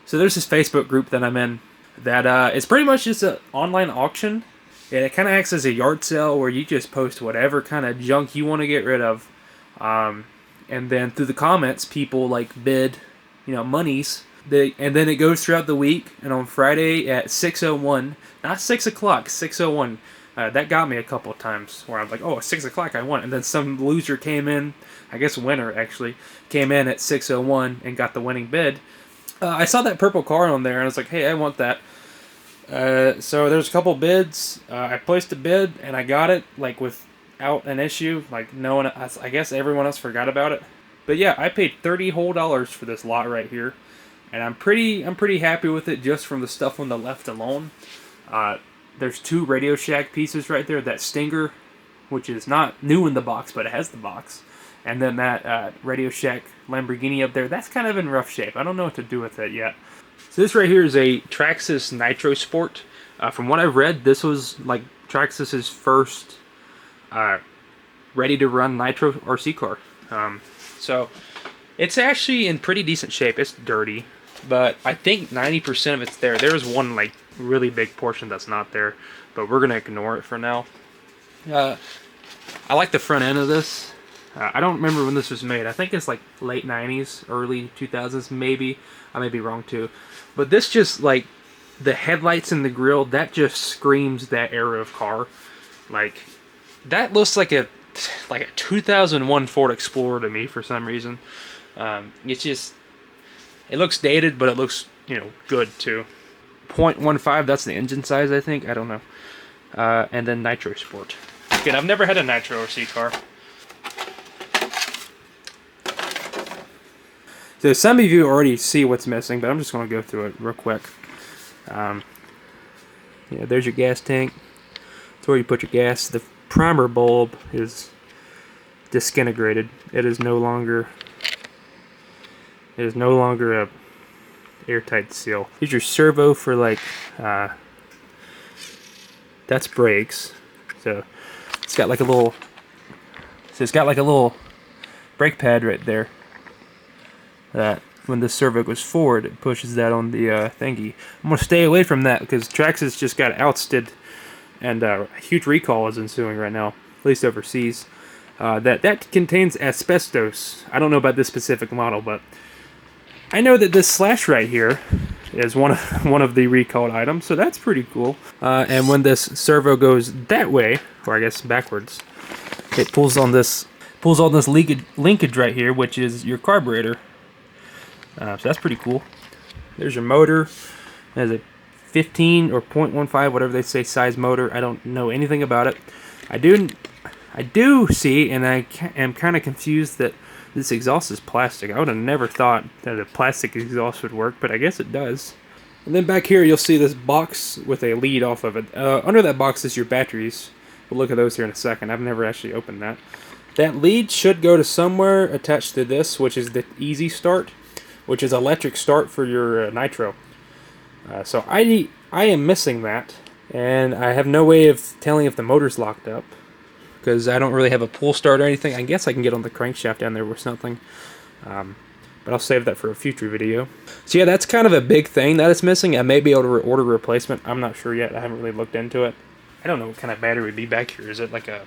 So there's this Facebook group that I'm in that it's pretty much just an online auction. And it kind of acts as a yard sale where you just post whatever kind of junk you want to get rid of. And then through the comments, people like bid, monies. And then it goes throughout the week. And on Friday at 6:01, not 6 o'clock, 6:01. That got me a couple of times where I'm like, oh, 6 o'clock I won. And then some loser came in, I guess winner actually, came in at 6:01 and got the winning bid. I saw that purple car on there and I was like, hey, I want that. So there's a couple bids. I placed a bid and I got it like without an issue. Like no one, I guess everyone else forgot about it. But yeah, I paid $30 whole for this lot right here, and I'm pretty happy with it just from the stuff on the left alone. There's 2 Radio Shack pieces right there. That Stinger, which is not new in the box, but it has the box. And then that Radio Shack Lamborghini up there, that's kind of in rough shape. I don't know what to do with it yet. So this right here is a Traxxas Nitro Sport. From what I've read, this was like Traxxas's first ready-to-run Nitro RC car. So it's actually in pretty decent shape. It's dirty, but I think 90% of it's there. There's one like really big portion that's not there, but we're gonna ignore it for now. I like the front end of this. I don't remember when this was made. I think it's like late 90s, early 2000s, maybe. I may be wrong too. But this just, like, the headlights and the grille, that just screams that era of car. Like, that looks like a 2001 Ford Explorer to me for some reason. It's just, it looks dated, but it looks, good too. 0.15, that's the engine size, I think. I don't know. And then Nitro Sport. Again, I've never had a Nitro RC car. So some of you already see what's missing, but I'm just going to go through it real quick. There's your gas tank. That's where you put your gas. The primer bulb is disintegrated. It is no longer a airtight seal. Here's your servo for that's brakes. So it's got like a little brake pad right there. That when the servo goes forward, it pushes that on the thingy. I'm going to stay away from that because Traxxas just got ousted, and a huge recall is ensuing right now, at least overseas. That contains asbestos. I don't know about this specific model, but I know that this slash right here is one of the recalled items, so that's pretty cool. And when this servo goes that way, or I guess backwards, it pulls on this linkage right here, which is your carburetor. So that's pretty cool. There's your motor. It has a 15 or 0.15, whatever they say, size motor. I don't know anything about it. I do see, and I am kind of confused that this exhaust is plastic. I would have never thought that a plastic exhaust would work, but I guess it does. And then back here, you'll see this box with a lead off of it. Under that box is your batteries. We'll look at those here in a second. I've never actually opened that. That lead should go to somewhere attached to this, which is the Easy Start, which is electric start for your Nitro. So I am missing that, and I have no way of telling if the motor's locked up, because I don't really have a pull start or anything. I guess I can get on the crankshaft down there or something, but I'll save that for a future video. So yeah, that's kind of a big thing that is missing. I may be able to order a replacement. I'm not sure yet. I haven't really looked into it. I don't know what kind of battery would be back here. Is it like a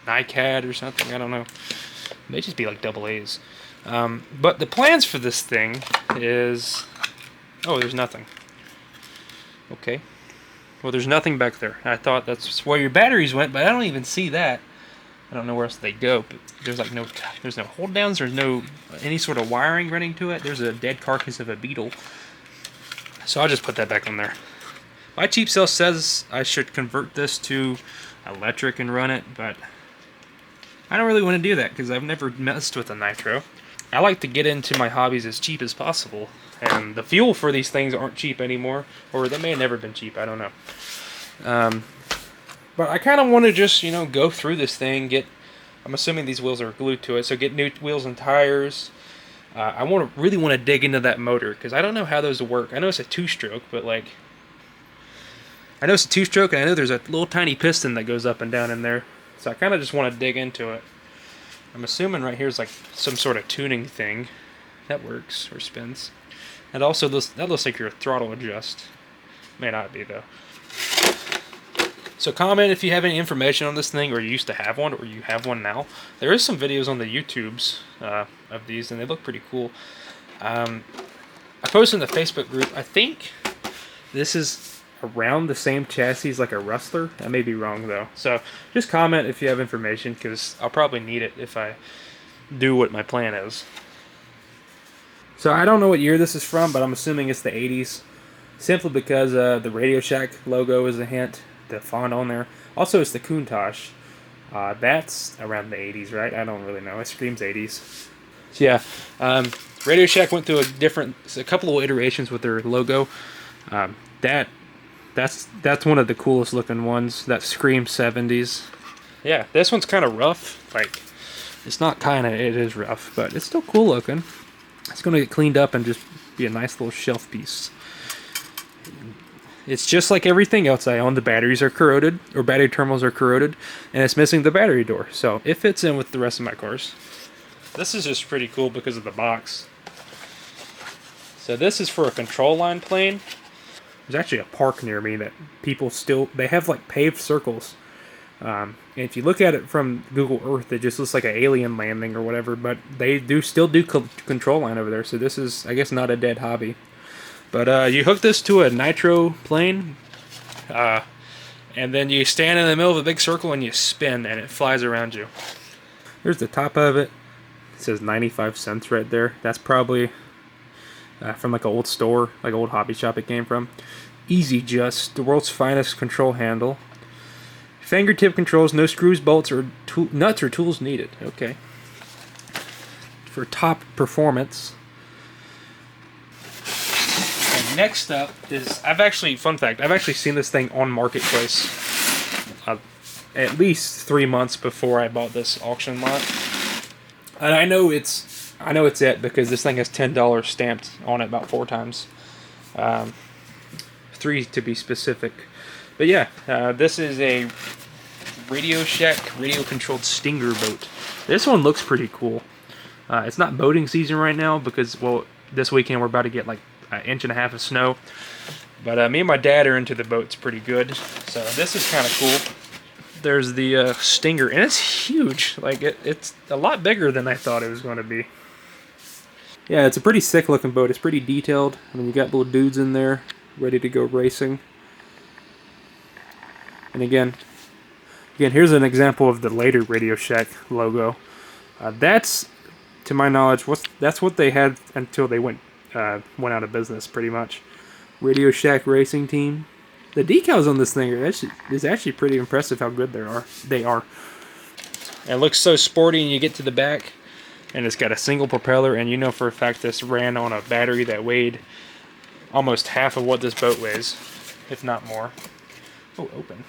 NiCad or something? I don't know. It may just be like double A's. But the plans for this thing is... Oh, there's nothing. Okay. Well, there's nothing back there. I thought that's where your batteries went, but I don't even see that. I don't know where else they go, but there's like there's no hold downs, there's no any sort of wiring running to it. There's a dead carcass of a Beetle. So I'll just put that back on there. My cheap sale says I should convert this to electric and run it, but I don't really want to do that because I've never messed with a Nitro. I like to get into my hobbies as cheap as possible, and the fuel for these things aren't cheap anymore, or they may have never been cheap, I don't know. But I kind of want to just, go through this thing, I'm assuming these wheels are glued to it, so get new wheels and tires. I really want to dig into that motor, because I don't know how those work. I know it's a two-stroke, but I know it's a two-stroke, and I know there's a little tiny piston that goes up and down in there, so I kind of just want to dig into it. I'm assuming right here is like some sort of tuning thing that works or spins. And also, that looks like your throttle adjust. May not be, though. So comment if you have any information on this thing, or you used to have one, or you have one now. There is some videos on the YouTubes of these, and they look pretty cool. I posted in the Facebook group. I think this is around the same chassis like a Rustler. I may be wrong, though. So just comment if you have information, because I'll probably need it if I do what my plan is. So I don't know what year this is from, but I'm assuming it's the 80s. Simply because the Radio Shack logo is a hint. The font on there. Also, it's the Countach. That's around the 80s, right? I don't really know. It screams 80s. So yeah, Radio Shack went through a couple of iterations with their logo. That's one of the coolest looking ones. That screams 70s. Yeah, this one's kind of rough. Like, it's not kind of, it is rough, but it's still cool looking. It's gonna get cleaned up and just be a nice little shelf piece. It's just like everything else I own. The batteries are corroded, or battery terminals are corroded, and it's missing the battery door. So it fits in with the rest of my cars. This is just pretty cool because of the box. So this is for a control line plane. There's actually a park near me that people they have like paved circles. And if you look at it from Google Earth, it just looks like an alien landing or whatever, but they still do control line over there. So this is, I guess, not a dead hobby. But you hook this to a nitro plane, and then you stand in the middle of a big circle and you spin, and it flies around you. There's the top of it. It says 95 cents right there. That's probably from like an old store, like an old hobby shop it came from. Easy Just, the world's finest control handle. Fingertip controls, no screws, bolts, or nuts or tools needed. Okay. For top performance. Next up is, fun fact, I've actually seen this thing on Marketplace at least 3 months before I bought this auction lot. And I know it's it because this thing has $10 stamped on it about 4 times. 3 to be specific. But yeah, this is a Radio Shack radio-controlled Stinger boat. This one looks pretty cool. It's not boating season right now because, well, this weekend we're about to get like an inch and a half of snow, but me and my dad are into the boats pretty good, so this is kind of cool. There's the Stinger, and it's huge. Like it's a lot bigger than I thought it was going to be. Yeah, it's a pretty sick looking boat. It's pretty detailed. I mean, you got little dudes in there ready to go racing. And again, here's an example of the later Radio Shack logo. That's, to my knowledge, that's what they had until they went out of business, pretty much. Radio Shack Racing Team. The decals on this thing is actually pretty impressive how good they are. It looks so sporty, and you get to the back, and it's got a single propeller, and you know for a fact this ran on a battery that weighed almost half of what this boat weighs, if not more. Oh, open.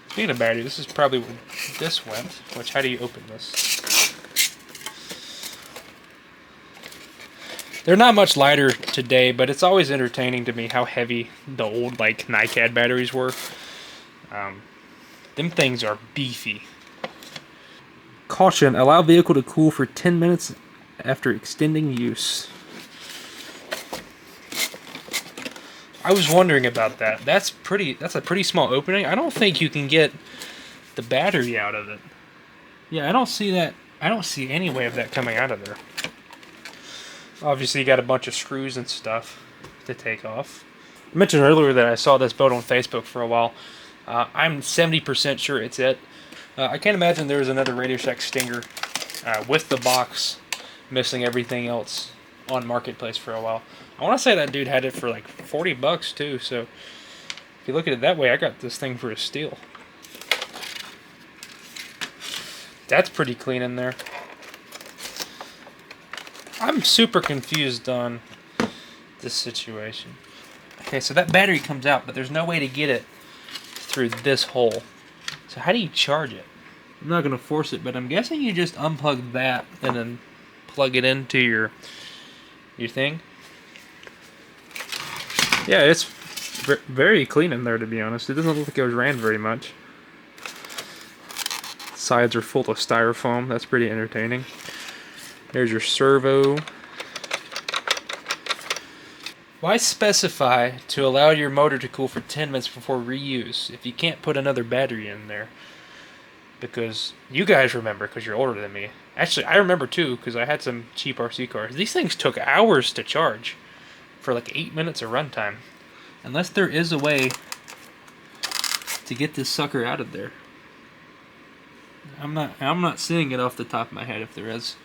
Speaking of battery, this is probably where this went, which, how do you open this? They're not much lighter today, but it's always entertaining to me how heavy the old, like, NiCad batteries were. Them things are beefy. Caution, allow vehicle to cool for 10 minutes after extending use. I was wondering about that. That's a pretty small opening. I don't think you can get the battery out of it. Yeah, I don't see that. I don't see any way of that coming out of there. Obviously, you got a bunch of screws and stuff to take off. I mentioned earlier that I saw this boat on Facebook for a while. I'm 70% sure it's it. I can't imagine there was another Radio Shack Stinger with the box missing everything else on Marketplace for a while. I want to say that dude had it for like $40 too, so if you look at it that way, I got this thing for a steal. That's pretty clean in there. I'm super confused on this situation. Okay, so that battery comes out, but there's no way to get it through this hole. So how do you charge it? I'm not going to force it, but I'm guessing you just unplug that and then plug it into your thing. Yeah, it's very clean in there, to be honest. It doesn't look like it was ran very much. Sides are full of styrofoam. That's pretty entertaining. There's your servo. Why specify to allow your motor to cool for 10 minutes before reuse if you can't put another battery in there? Because you guys remember, because you're older than me. Actually, I remember too, because I had some cheap RC cars. These things took hours to charge for like 8 minutes of runtime. Unless there is a way to get this sucker out of there. I'm not seeing it off the top of my head if there is.